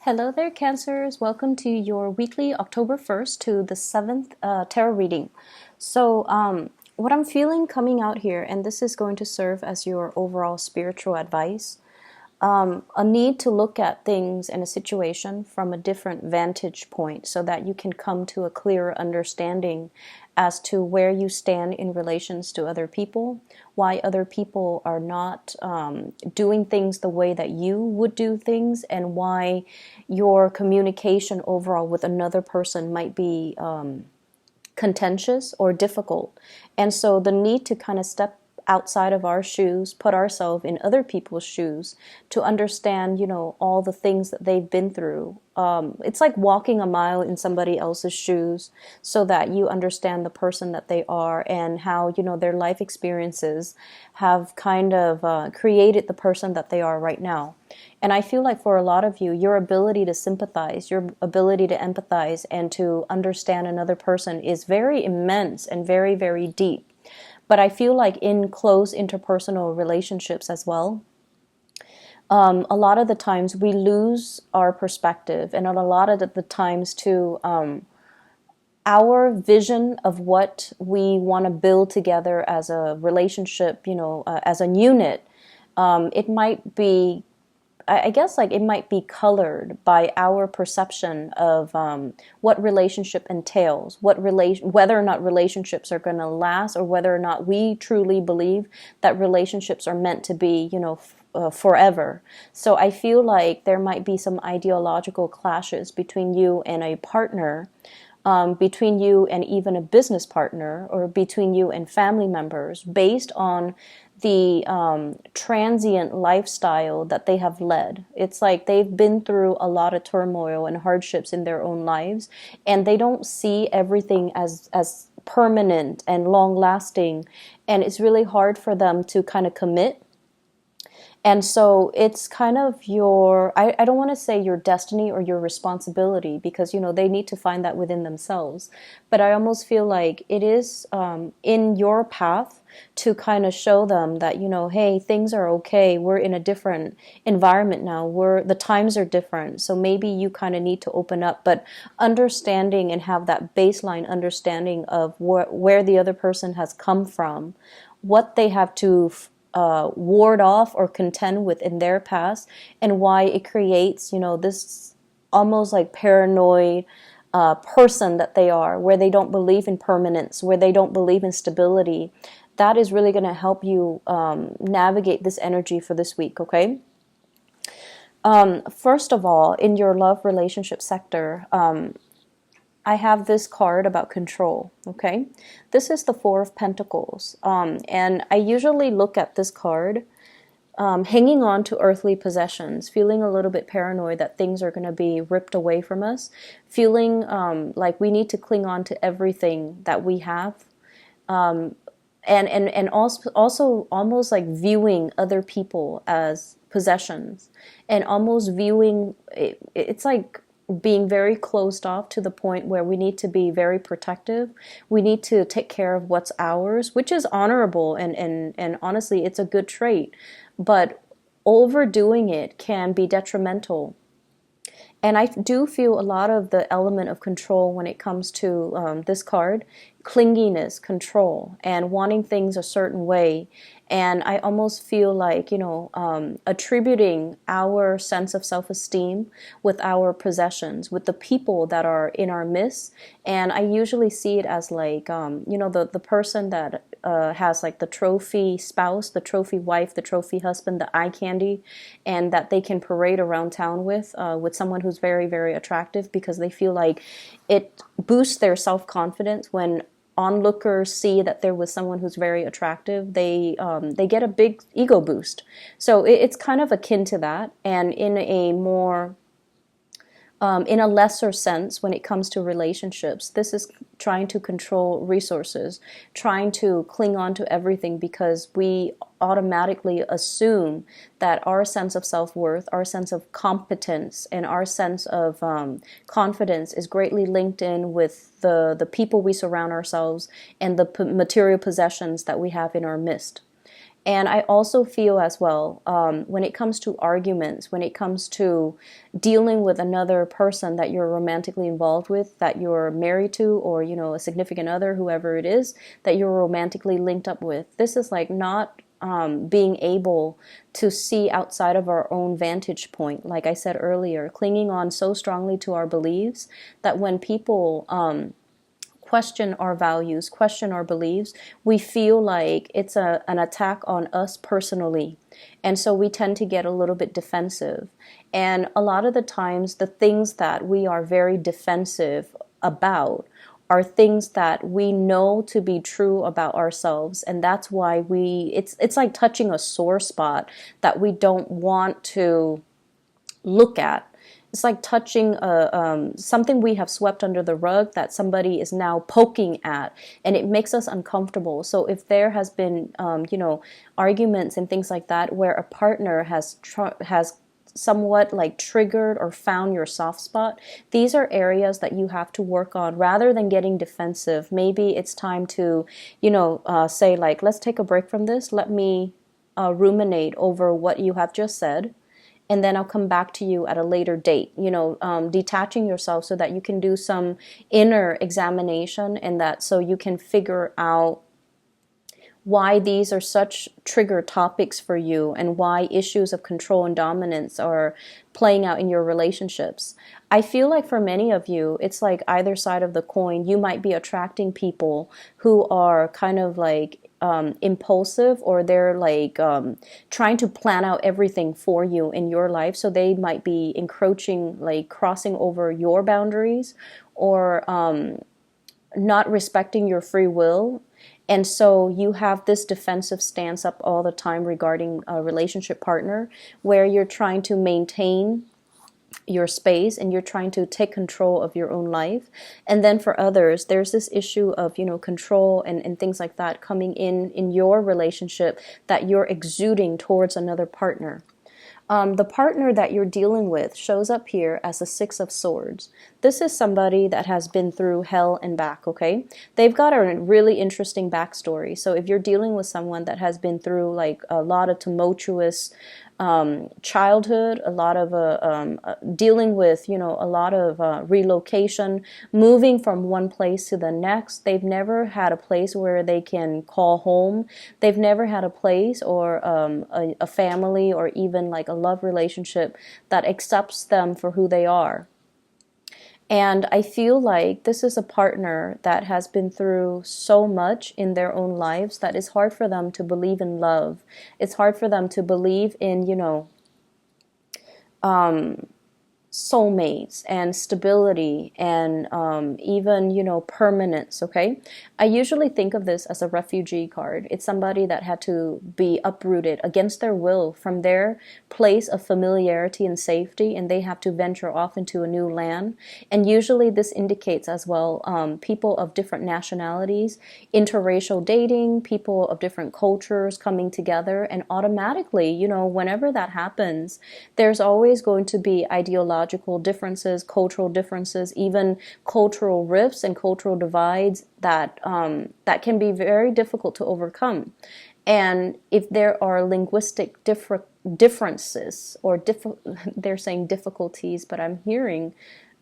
Hello there, Cancers. Welcome to your weekly October 1st to the 7th tarot reading. What I'm feeling coming out here, and this is going to serve as your overall spiritual advice, a need to look at things in a situation from a different vantage point so that you can come to a clearer understanding as to where you stand in relations to other people, why other people are not doing things the way that you would do things, and why your communication overall with another person might be contentious or difficult. And so the need to kind of step outside of our shoes, put ourselves in other people's shoes to understand, all the things that they've been through. It's like walking a mile in somebody else's shoes so that you understand the person that they are and how, their life experiences have kind of created the person that they are right now. And I feel like for a lot of you, your ability to sympathize, your ability to empathize and to understand another person is very immense and very, very deep. But I feel like in close interpersonal relationships as well, a lot of the times we lose our perspective, and a lot of the times too, our vision of what we want to build together as a relationship, as a unit, it might be, I guess, like it might be colored by our perception of what relationship entails, whether or not relationships are going to last, or whether or not we truly believe that relationships are meant to be, forever. So I feel like there might be some ideological clashes between you and a partner, between you and even a business partner, or between you and family members, based on the transient lifestyle that they have led. It's like they've been through a lot of turmoil and hardships in their own lives, and they don't see everything as permanent and long lasting, and it's really hard for them to kind of commit. And so it's kind of I don't want to say your destiny or your responsibility, because, they need to find that within themselves. But I almost feel like it is in your path to kind of show them that, hey, things are okay. We're in a different environment now. The times are different. So maybe you kind of need to open up, but understanding and have that baseline understanding of where the other person has come from, what they have to ward off or contend with in their past, and why it creates, this almost like paranoid person that they are, where they don't believe in permanence, where they don't believe in stability. That is really going to help you navigate this energy for this week, okay? First of all, in your love relationship sector, I have this card about control, okay? This is the Four of Pentacles, and I usually look at this card hanging on to earthly possessions, feeling a little bit paranoid that things are going to be ripped away from us, feeling like we need to cling on to everything that we have, and also almost like viewing other people as possessions, and almost viewing it's like being very closed off to the point where we need to be very protective. We need to take care of what's ours, which is honorable, and honestly, it's a good trait. But overdoing it can be detrimental. And I do feel a lot of the element of control when it comes to this card, clinginess, control, and wanting things a certain way. And I almost feel like, attributing our sense of self-esteem with our possessions, with the people that are in our midst. And I usually see it as like, the person that has like the trophy spouse, the trophy wife, the trophy husband, the eye candy, and that they can parade around town with someone who's very, very attractive, because they feel like it boosts their self-confidence when onlookers see that there was someone who's very attractive. They get a big ego boost. So it's kind of akin to that, and in a more in a lesser sense, when it comes to relationships, this is trying to control resources, trying to cling on to everything, because we automatically assume that our sense of self-worth, our sense of competence, and our sense of confidence is greatly linked in with the people we surround ourselves and the material possessions that we have in our midst. And I also feel as well, when it comes to arguments, when it comes to dealing with another person that you're romantically involved with, that you're married to, or, you know, a significant other, whoever it is, that you're romantically linked up with, this is like not being able to see outside of our own vantage point. Like I said earlier, clinging on so strongly to our beliefs that when people question our values, question our beliefs, we feel like it's an attack on us personally. And so we tend to get a little bit defensive. And a lot of the times, the things that we are very defensive about are things that we know to be true about ourselves. And that's why it's like touching a sore spot that we don't want to look at. It's like touching something we have swept under the rug that somebody is now poking at, and it makes us uncomfortable. So if there has been, arguments and things like that, where a partner has somewhat like triggered or found your soft spot, these are areas that you have to work on rather than getting defensive. Maybe it's time to, say like, let's take a break from this. Let me ruminate over what you have just said, and then I'll come back to you at a later date. Detaching yourself so that you can do some inner examination, and that so you can figure out why these are such trigger topics for you, and why issues of control and dominance are playing out in your relationships. I feel like for many of you, it's like either side of the coin. You might be attracting people who are kind of like impulsive, or they're like trying to plan out everything for you in your life. So they might be encroaching, like crossing over your boundaries, or not respecting your free will. And so you have this defensive stance up all the time regarding a relationship partner, where you're trying to maintain your space and you're trying to take control of your own life. And then for others, there's this issue of, control and things like that coming in your relationship that you're exuding towards another partner. The partner that you're dealing with shows up here as a Six of Swords. This is somebody that has been through hell and back, okay? They've got a really interesting backstory. So if you're dealing with someone that has been through like a lot of tumultuous childhood, a lot of dealing with, a lot of relocation, moving from one place to the next. They've never had a place where they can call home. They've never had a place or a family, or even like a love relationship that accepts them for who they are. And I feel like this is a partner that has been through so much in their own lives that it's hard for them to believe in love. It's hard for them to believe in, soulmates and stability and even, permanence, okay? I usually think of this as a refugee card. It's somebody that had to be uprooted against their will from their place of familiarity and safety, and they have to venture off into a new land. And usually this indicates as well people of different nationalities, interracial dating, people of different cultures coming together, and automatically, whenever that happens, there's always going to be ideological differences, cultural differences, even cultural rifts and cultural divides that can be very difficult to overcome. And if there are linguistic differences, or they're saying difficulties, but I'm hearing,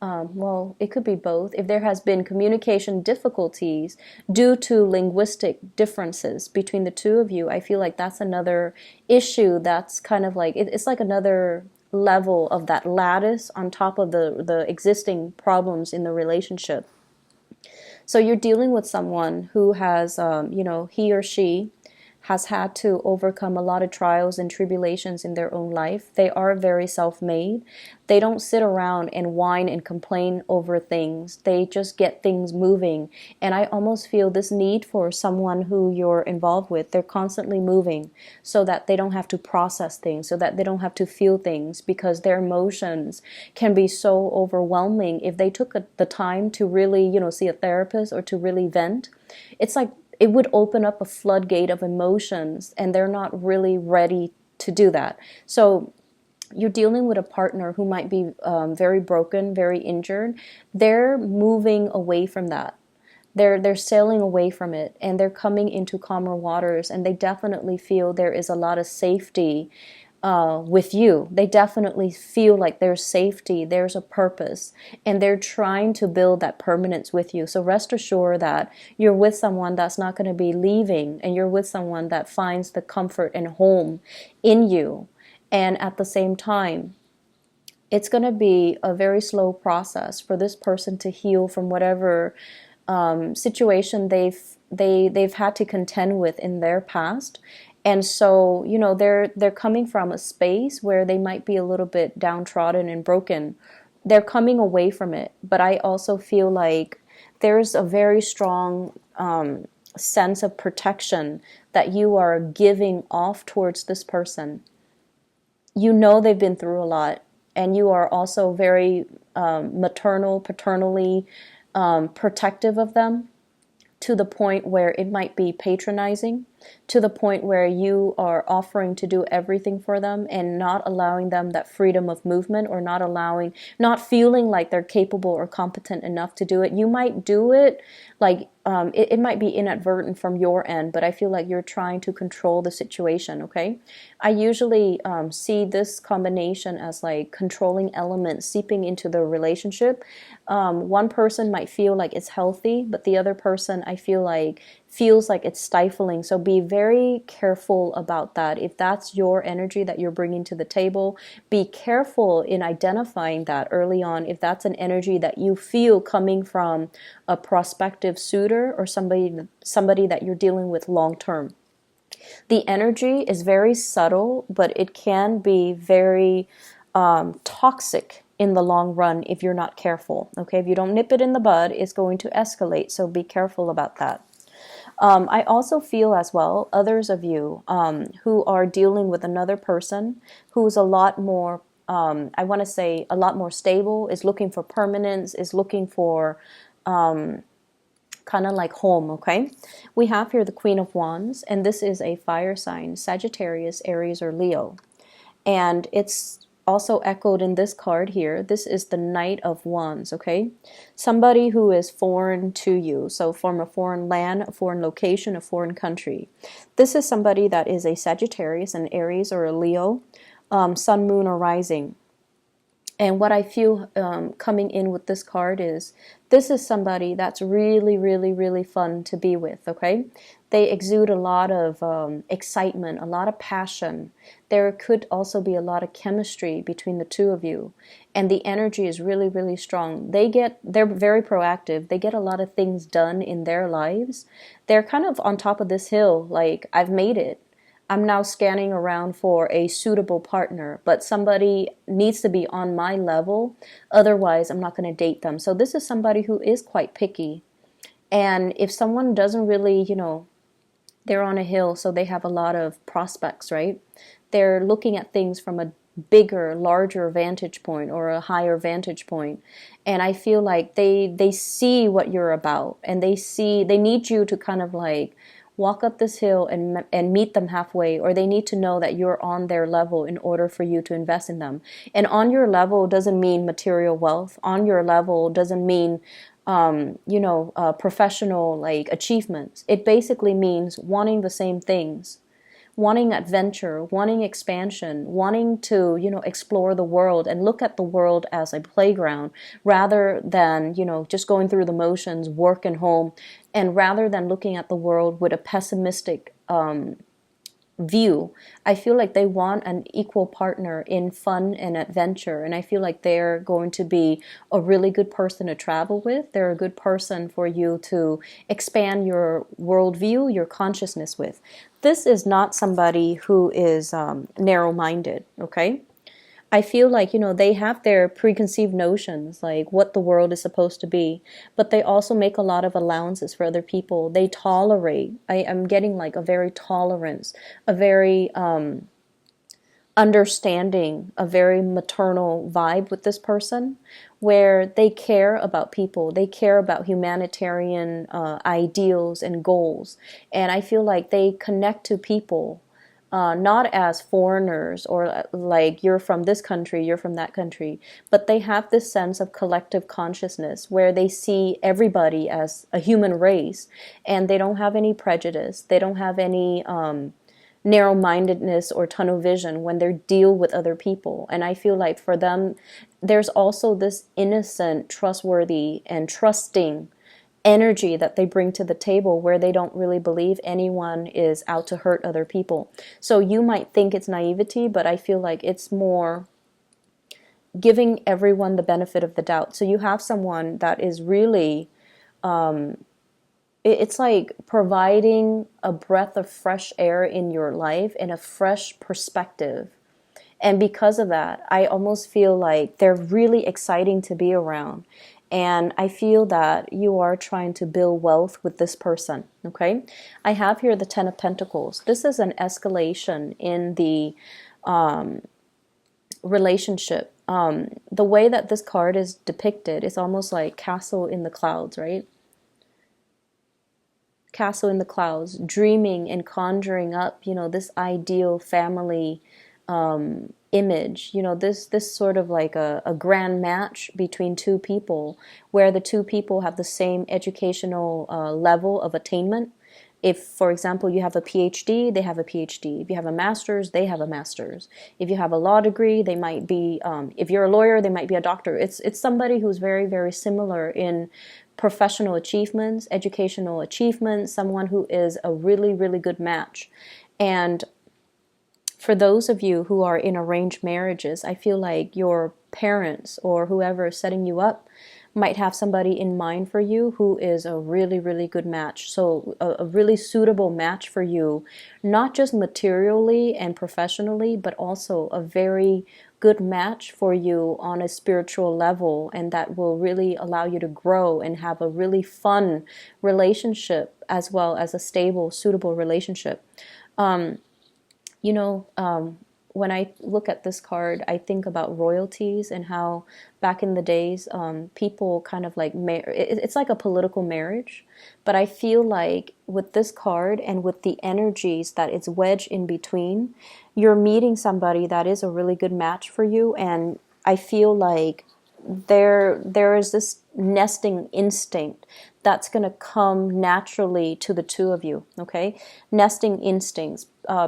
it could be both. If there has been communication difficulties due to linguistic differences between the two of you, I feel like that's another issue that's kind of like, it's like another level of that lattice on top of the existing problems in the relationship. So you're dealing with someone who has, he or she has had to overcome a lot of trials and tribulations in their own life. They are very self-made. They don't sit around and whine and complain over things. They just get things moving. And I almost feel this need for someone who you're involved with. They're constantly moving so that they don't have to process things, so that they don't have to feel things, because their emotions can be so overwhelming. If they took the time to really, see a therapist or to really vent, it's like it would open up a floodgate of emotions, and they're not really ready to do that. So you're dealing with a partner who might be very broken, very injured. They're moving away from that. they're sailing away from it, and they're coming into calmer waters, and they definitely feel there is a lot of safety with you. They definitely feel like there's safety, there's a purpose, and they're trying to build that permanence with you. So rest assured that you're with someone that's not going to be leaving, and you're with someone that finds the comfort and home in you. And at the same time, it's going to be a very slow process for this person to heal from whatever situation they've had to contend with in their past. And so, they're coming from a space where they might be a little bit downtrodden and broken. They're coming away from it, but I also feel like there's a very strong sense of protection that you are giving off towards this person. They've been through a lot, and you are also very paternally protective of them, to the point where it might be patronizing, to the point where you are offering to do everything for them and not allowing them that freedom of movement, or not feeling like they're capable or competent enough to do it. You might do it, like it might be inadvertent from your end, but I feel like you're trying to control the situation, okay? I usually see this combination as like controlling elements seeping into the relationship. One person might feel like it's healthy, but the other person, I feel like, feels like it's stifling. So be very careful about that. If that's your energy that you're bringing to the table, be careful in identifying that early on. If that's an energy that you feel coming from a prospective suitor or somebody that you're dealing with long term. The energy is very subtle, but it can be very toxic in the long run if you're not careful. Okay, if you don't nip it in the bud, it's going to escalate. So be careful about that. I also feel as well, others of you who are dealing with another person who's a lot more, I want to say a lot more stable, is looking for permanence, is looking for kind of like home, okay? We have here the Queen of Wands, and this is a fire sign, Sagittarius, Aries, or Leo. And it's also echoed in this card here. This is the Knight of Wands, okay? Somebody who is foreign to you, so from a foreign land, a foreign location, a foreign country. This is somebody that is a Sagittarius, an Aries, or a Leo, sun, moon, or rising. And what I feel coming in with this card is, this is somebody that's really, really, really fun to be with, okay? They exude a lot of excitement, a lot of passion. There could also be a lot of chemistry between the two of you. And the energy is really, really strong. They're very proactive. They get a lot of things done in their lives. They're kind of on top of this hill, like, I've made it. I'm now scanning around for a suitable partner, but somebody needs to be on my level. Otherwise, I'm not going to date them. So this is somebody who is quite picky. And if someone doesn't really, they're on a hill, so they have a lot of prospects, right? They're looking at things from a bigger, larger vantage point, or a higher vantage point. And I feel like they see what you're about, and they need you to kind of like walk up this hill and meet them halfway, or they need to know that you're on their level in order for you to invest in them. And on your level doesn't mean material wealth. On your level doesn't mean professional like achievements. It basically means wanting the same things, wanting adventure, wanting expansion, wanting to, explore the world and look at the world as a playground, rather than, just going through the motions, work and home, and rather than looking at the world with a pessimistic view. I feel like they want an equal partner in fun and adventure, and I feel like they're going to be a really good person to travel with. They're a good person for you to expand your worldview, your consciousness with. This is not somebody who is narrow-minded, okay? I feel like, they have their preconceived notions, like what the world is supposed to be, but they also make a lot of allowances for other people. They tolerate. I'm getting like a very tolerance, a very understanding, a very maternal vibe with this person, where they care about people. They care about humanitarian ideals and goals. And I feel like they connect to people not as foreigners or like you're from this country, you're from that country, but they have this sense of collective consciousness where they see everybody as a human race, and they don't have any prejudice. They don't have any narrow-mindedness or tunnel vision when they deal with other people. And I feel like for them, there's also this innocent, trustworthy, and trusting energy that they bring to the table where they don't really believe anyone is out to hurt other people. So you might think it's naivety, but I feel like it's more giving everyone the benefit of the doubt. So you have someone that is really, it's like providing a breath of fresh air in your life and a fresh perspective. And because of that, I almost feel like they're really exciting to be around. And I feel that you are trying to build wealth with this person, okay? I have here the Ten of Pentacles. This is an escalation in the relationship. The way that this card is depicted is almost like castle in the clouds, right? Castle in the clouds, dreaming and conjuring up, this ideal family image, this sort of like a grand match between two people where the two people have the same educational level of attainment. If, for example, you have a PhD, they have a PhD. If you have a master's, they have a master's. If you have a law degree, they might be, if you're a lawyer, they might be a doctor. It's somebody who's very, very similar in professional achievements, educational achievements, someone who is a really, really good match. And for those of you who are in arranged marriages, I feel like your parents or whoever is setting you up might have somebody in mind for you who is a really, really good match. So a really suitable match for you, not just materially and professionally, but also a very good match for you on a spiritual level, and that will really allow you to grow and have a really fun relationship as well as a stable, suitable relationship. When I look at this card, I think about royalties and how back in the days, people kind of like, it's like a political marriage. But I feel like with this card and with the energies that it's wedged in between, you're meeting somebody that is a really good match for you. And I feel like there is this nesting instinct that's going to come naturally to the two of you, okay? Nesting instincts,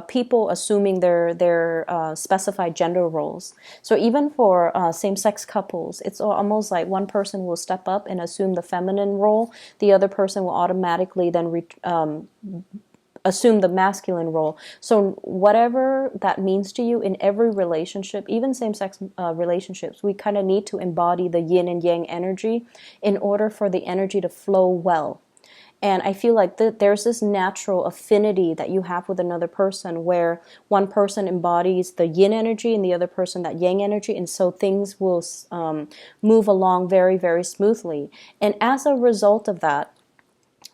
people assuming their specified gender roles. So even for same-sex couples, it's almost like one person will step up and assume the feminine role, the other person will automatically then assume the masculine role. So whatever that means to you in every relationship, even same-sex relationships, we kind of need to embody the yin and yang energy in order for the energy to flow well. And I feel like there's this natural affinity that you have with another person where one person embodies the yin energy and the other person that yang energy, and so things will move along very, very smoothly. And as a result of that,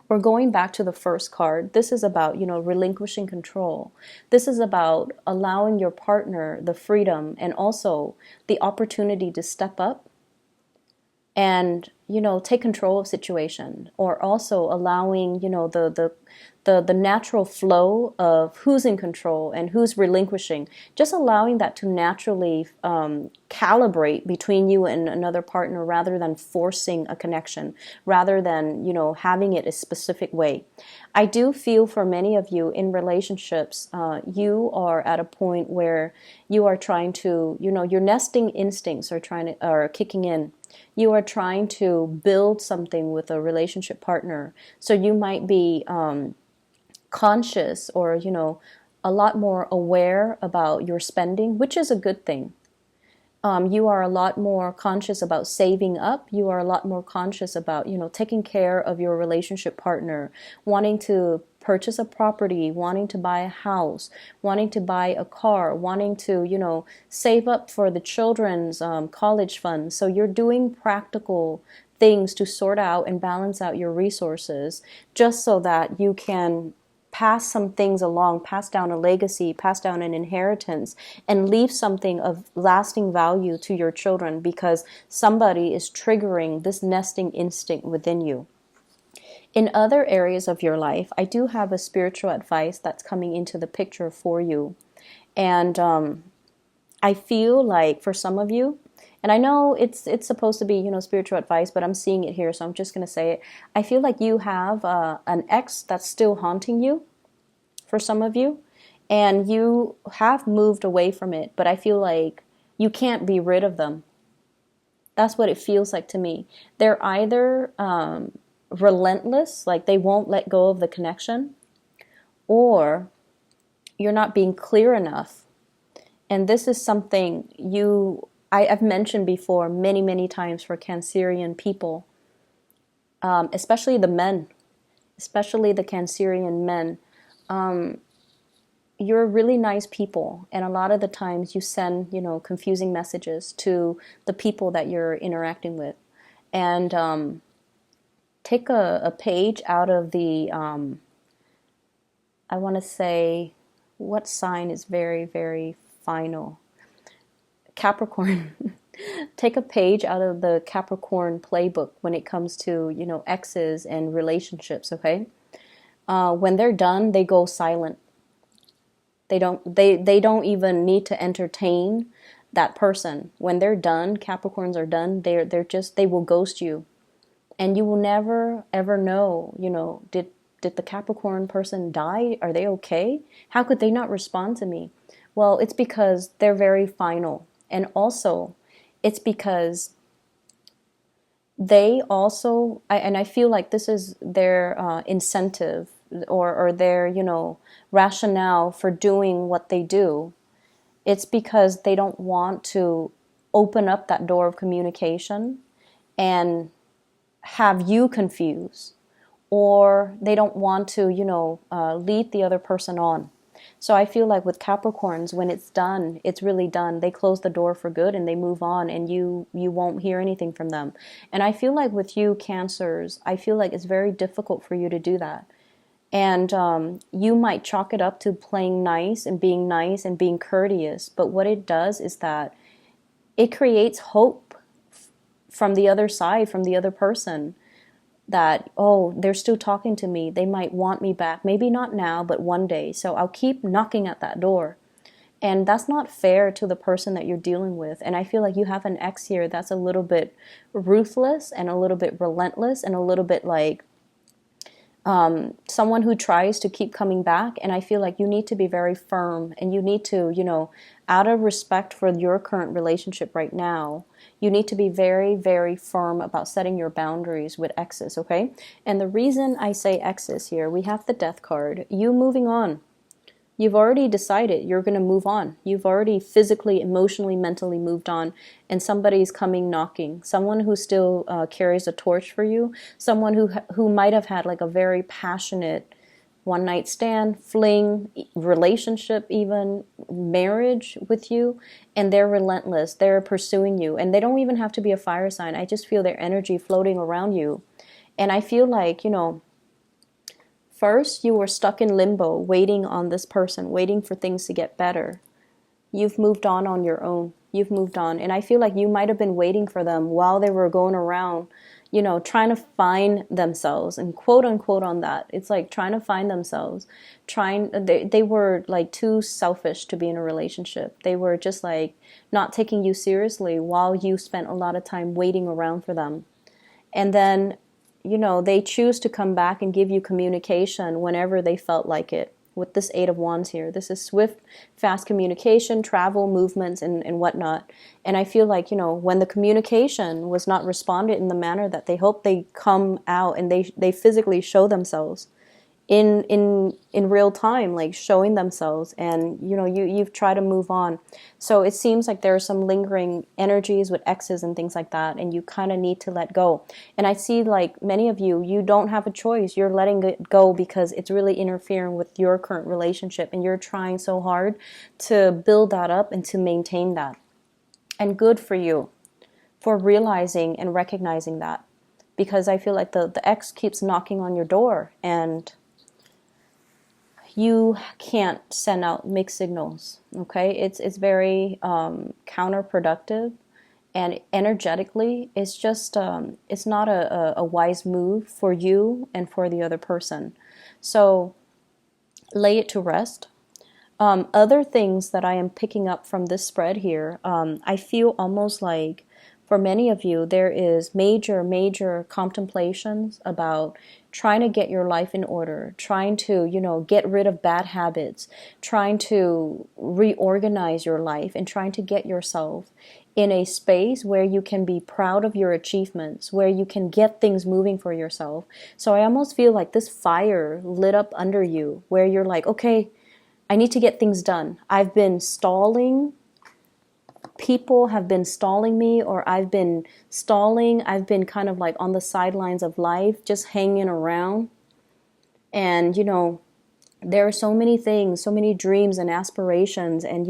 we're going back to the first card. This is about, relinquishing control. This is about allowing your partner the freedom and also the opportunity to step up and, take control of situation, or also allowing, the natural flow of who's in control and who's relinquishing, just allowing that to naturally calibrate between you and another partner rather than forcing a connection, rather than, having it a specific way. I do feel for many of you in relationships, you are at a point where you are trying to, your nesting instincts are kicking in. You are trying to build something with a relationship partner. So you might be conscious or, a lot more aware about your spending, which is a good thing. You are a lot more conscious about saving up. You are a lot more conscious about, taking care of your relationship partner, wanting to purchase a property, wanting to buy a house, wanting to buy a car, wanting to, save up for the children's college funds. So you're doing practical things to sort out and balance out your resources just so that you can pass some things along, pass down a legacy, pass down an inheritance, and leave something of lasting value to your children because somebody is triggering this nesting instinct within you. In other areas of your life, I do have a spiritual advice that's coming into the picture for you. And I feel like for some of you, and I know it's supposed to be, spiritual advice, but I'm seeing it here, so I'm just going to say it. I feel like you have an ex that's still haunting you for some of you, and you have moved away from it, but I feel like you can't be rid of them. That's what it feels like to me. They're either relentless, like they won't let go of the connection, or you're not being clear enough. And this is something I've mentioned before many, many times for Cancerian people, especially the men, especially the Cancerian men. You're really nice people, and a lot of the times you send, confusing messages to the people that you're interacting with. And take a page out of the, I want to say, what sign is very, very final? Capricorn. Take a page out of the Capricorn playbook when it comes to, exes and relationships, okay? When they're done, they go silent. They don't even need to entertain that person. When they're done, Capricorns are done, they will ghost you. And you will never ever know, did the Capricorn person die? Are they okay? How could they not respond to me? Well, it's because they're very final. And also, it's because they also, and I feel like this is their incentive or their, rationale for doing what they do. It's because they don't want to open up that door of communication and have you confused, or they don't want to, lead the other person on. So I feel like with Capricorns, when it's done, it's really done. They close the door for good and they move on, and you won't hear anything from them. And I feel like with you Cancers, I feel like it's very difficult for you to do that. And you might chalk it up to playing nice and being courteous. But what it does is that it creates hope from the other side, from the other person, that, oh, they're still talking to me. They might want me back. Maybe not now, but one day. So I'll keep knocking at that door. And that's not fair to the person that you're dealing with. And I feel like you have an ex here that's a little bit ruthless and a little bit relentless and a little bit like someone who tries to keep coming back. And I feel like you need to be very firm, and you need to, out of respect for your current relationship right now, you need to be very, very firm about setting your boundaries with exes, okay? And the reason I say exes here, we have the Death card, you moving on. You've already decided you're going to move on. You've already physically, emotionally, mentally moved on, and somebody's coming knocking. Someone who still carries a torch for you. Someone who might have had like a very passionate one-night stand, fling, relationship, even marriage with you, and they're relentless. They're pursuing you, and they don't even have to be a fire sign. I just feel their energy floating around you, and I feel like, first, you were stuck in limbo, waiting on this person, waiting for things to get better. You've moved on your own. You've moved on. And I feel like you might have been waiting for them while they were going around, trying to find themselves, and quote unquote on that. It's like trying to find themselves. They were like too selfish to be in a relationship. They were just like not taking you seriously while you spent a lot of time waiting around for them. And then they choose to come back and give you communication whenever they felt like it. With this 8 of Wands here, this is swift, fast communication, travel, movements, and whatnot. And I feel like, when the communication was not responded in the manner that they hoped, they come out and they physically show themselves in real time, like showing themselves, and you've tried to move on. So it seems like there are some lingering energies with exes and things like that, and you kind of need to let go. And I see like many of you don't have a choice. You're letting it go because it's really interfering with your current relationship, and you're trying so hard to build that up and to maintain that. And good for you for realizing and recognizing that, because I feel like the ex keeps knocking on your door, and you can't send out mixed signals, okay? It's very counterproductive, and energetically, it's just it's not a wise move for you and for the other person. So lay it to rest. Other things that I am picking up from this spread here, I feel almost like for many of you, there is major contemplations about trying to get your life in order, trying to, get rid of bad habits, trying to reorganize your life, and trying to get yourself in a space where you can be proud of your achievements, where you can get things moving for yourself. So I almost feel like this fire lit up under you, where you're like, okay, I need to get things done. I've been stalling. People have been stalling me, or I've been stalling. I've been kind of like on the sidelines of life, just hanging around. And, there are so many things, so many dreams and aspirations and,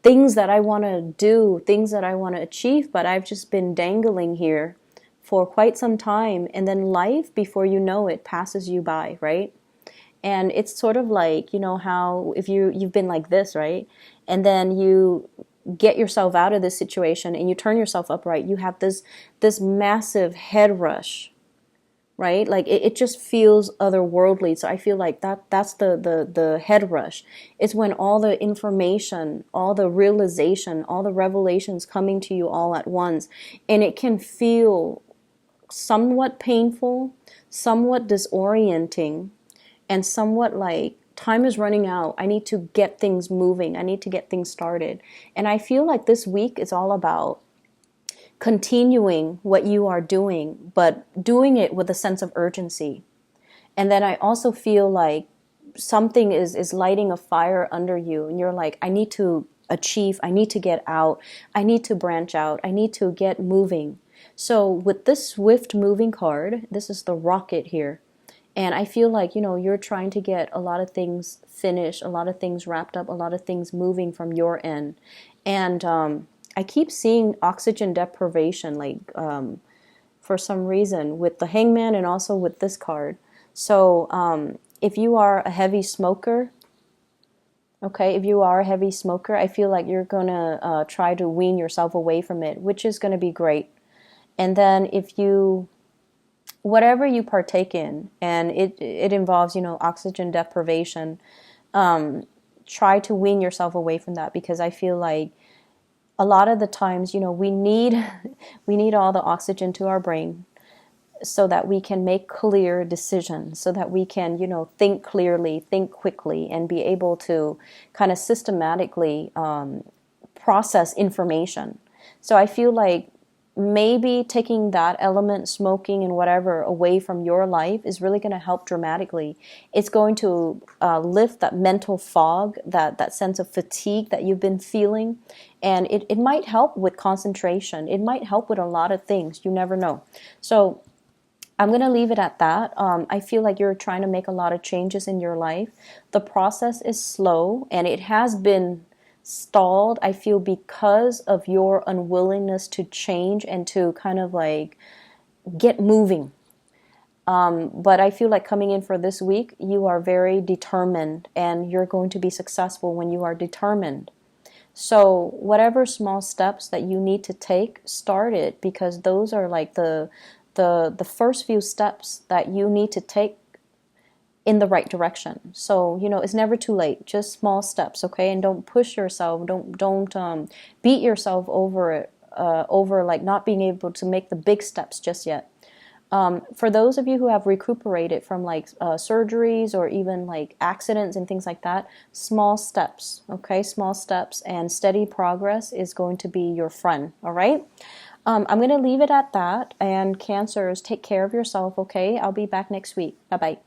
things that I want to do, things that I want to achieve, but I've just been dangling here for quite some time. And then life, before you know it, passes you by, right? And it's sort of like, how if you've been like this, right? And then you get yourself out of this situation and you turn yourself upright, you have this massive head rush, right? Like it just feels otherworldly. So I feel like that's the head rush. It's when all the information, all the realization, all the revelations coming to you all at once, and it can feel somewhat painful, somewhat disorienting, and somewhat like time is running out. I need to get things moving. I need to get things started. And I feel like this week is all about continuing what you are doing, but doing it with a sense of urgency. And then I also feel like something is lighting a fire under you, and you're like, I need to achieve, I need to get out, I need to branch out, I need to get moving. So with this swift moving card, this is the rocket here. And I feel like, you're trying to get a lot of things finished, a lot of things wrapped up, a lot of things moving from your end. And I keep seeing oxygen deprivation, like for some reason, with the hangman and also with this card. So if you are a heavy smoker, okay, if you are a heavy smoker, I feel like you're going to try to wean yourself away from it, which is going to be great. And then whatever you partake in, and it involves, oxygen deprivation, try to wean yourself away from that, because I feel like a lot of the times, we need all the oxygen to our brain so that we can make clear decisions, so that we can, think clearly, think quickly, and be able to kind of systematically process information. So I feel like maybe taking that element, smoking and whatever, away from your life is really going to help dramatically. It's going to lift that mental fog, that sense of fatigue that you've been feeling. And it might help with concentration. It might help with a lot of things. You never know. So I'm going to leave it at that. I feel like you're trying to make a lot of changes in your life. The process is slow, and it has been stalled, I feel, because of your unwillingness to change and to kind of like get moving. But I feel like coming in for this week, you are very determined, and you're going to be successful when you are determined. So whatever small steps that you need to take, start it, because those are like the first few steps that you need to take in the right direction. So, it's never too late. Just small steps, okay? And don't push yourself. Don't beat yourself over like not being able to make the big steps just yet. For those of you who have recuperated from like surgeries or even like accidents and things like that, small steps, okay? Small steps and steady progress is going to be your friend, all right? I'm going to leave it at that. And Cancers, take care of yourself, okay? I'll be back next week. Bye-bye.